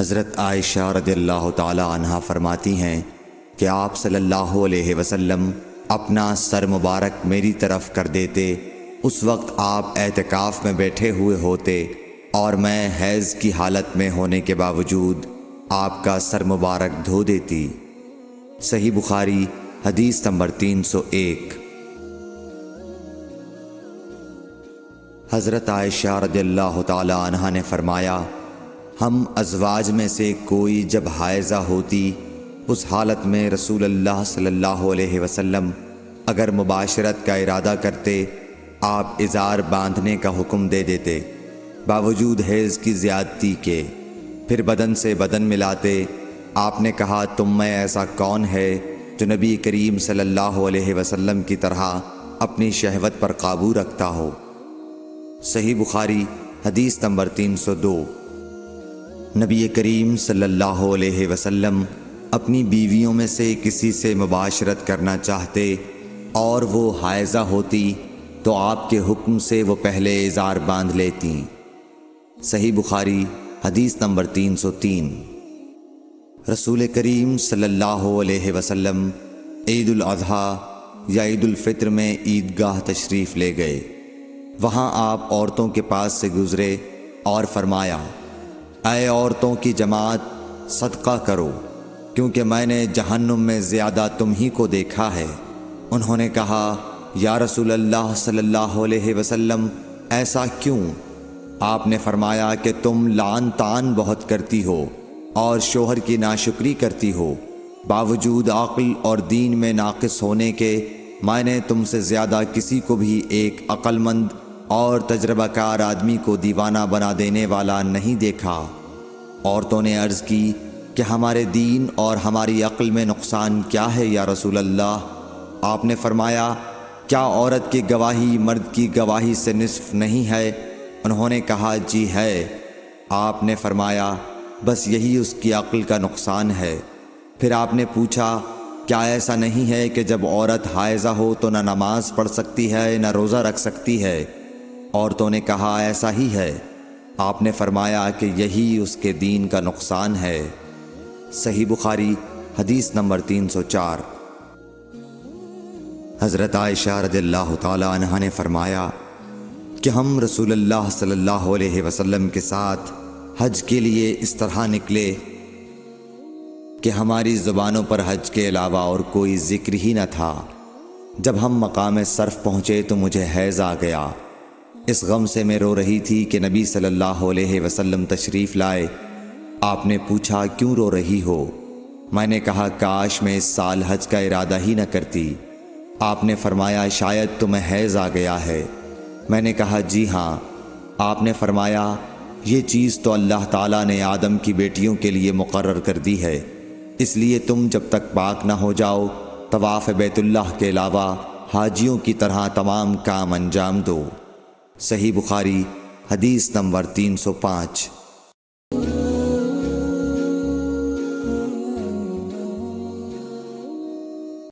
حضرت عائشہ رضی اللہ تعالی عنہا فرماتی ہیں کہ آپ صلی اللہ علیہ وسلم اپنا سر مبارک میری طرف کر دیتے، اس وقت آپ اعتکاف میں بیٹھے ہوئے ہوتے اور میں حیض کی حالت میں ہونے کے باوجود آپ کا سر مبارک دھو دیتی۔ صحیح بخاری حدیث نمبر 301۔ حضرت عائشہ رضی اللہ تعالی عنہا نے فرمایا، ہم ازواج میں سے کوئی جب حائضہ ہوتی اس حالت میں رسول اللہ صلی اللہ علیہ وسلم اگر مباشرت کا ارادہ کرتے آپ ازار باندھنے کا حکم دے دیتے باوجود حیض کی زیادتی کے، پھر بدن سے بدن ملاتے۔ آپ نے کہا، تم میں ایسا کون ہے جو نبی کریم صلی اللہ علیہ وسلم کی طرح اپنی شہوت پر قابو رکھتا ہو؟ صحیح بخاری حدیث نمبر 302۔ نبی کریم صلی اللہ علیہ وسلم اپنی بیویوں میں سے کسی سے مباشرت کرنا چاہتے اور وہ حائضہ ہوتی تو آپ کے حکم سے وہ پہلے ازار باندھ لیتی۔ صحیح بخاری حدیث نمبر 303۔ رسول کریم صلی اللہ علیہ وسلم عید الاضحیٰ یا عید الفطر میں عیدگاہ تشریف لے گئے۔ وہاں آپ عورتوں کے پاس سے گزرے اور فرمایا، اے عورتوں کی جماعت، صدقہ کرو کیونکہ میں نے جہنم میں زیادہ تم ہی کو دیکھا ہے۔ انہوں نے کہا، یا رسول اللہ صلی اللہ علیہ وسلم، ایسا کیوں؟ آپ نے فرمایا کہ تم لعن طعن بہت کرتی ہو اور شوہر کی ناشکری کرتی ہو، باوجود عقل اور دین میں ناقص ہونے کے میں نے تم سے زیادہ کسی کو بھی ایک عقل مند اور تجربہ کار آدمی کو دیوانہ بنا دینے والا نہیں دیکھا۔ عورتوں نے عرض کی کہ ہمارے دین اور ہماری عقل میں نقصان کیا ہے یا رسول اللہ؟ آپ نے فرمایا، کیا عورت کی گواہی مرد کی گواہی سے نصف نہیں ہے؟ انہوں نے کہا، جی ہے۔ آپ نے فرمایا، بس یہی اس کی عقل کا نقصان ہے۔ پھر آپ نے پوچھا، کیا ایسا نہیں ہے کہ جب عورت حائضہ ہو تو نہ نماز پڑھ سکتی ہے نہ روزہ رکھ سکتی ہے؟ عورتوں نے کہا، ایسا ہی ہے۔ آپ نے فرمایا کہ یہی اس کے دین کا نقصان ہے۔ صحیح بخاری حدیث نمبر 304۔ حضرت عائشہ رضی اللہ تعالی عنہا نے فرمایا کہ ہم رسول اللہ صلی اللہ علیہ وسلم کے ساتھ حج کے لیے اس طرح نکلے کہ ہماری زبانوں پر حج کے علاوہ اور کوئی ذکر ہی نہ تھا۔ جب ہم مقام صرف پہنچے تو مجھے حیض آ گیا۔ اس غم سے میں رو رہی تھی کہ نبی صلی اللہ علیہ وسلم تشریف لائے۔ آپ نے پوچھا، کیوں رو رہی ہو؟ میں نے کہا، کاش میں اس سال حج کا ارادہ ہی نہ کرتی۔ آپ نے فرمایا، شاید تمہیں حیض آ گیا ہے۔ میں نے کہا، جی ہاں۔ آپ نے فرمایا، یہ چیز تو اللہ تعالیٰ نے آدم کی بیٹیوں کے لیے مقرر کر دی ہے، اس لیے تم جب تک پاک نہ ہو جاؤ طواف بیت اللہ کے علاوہ حاجیوں کی طرح تمام کام انجام دو۔ صحیح بخاری حدیث نمبر 305۔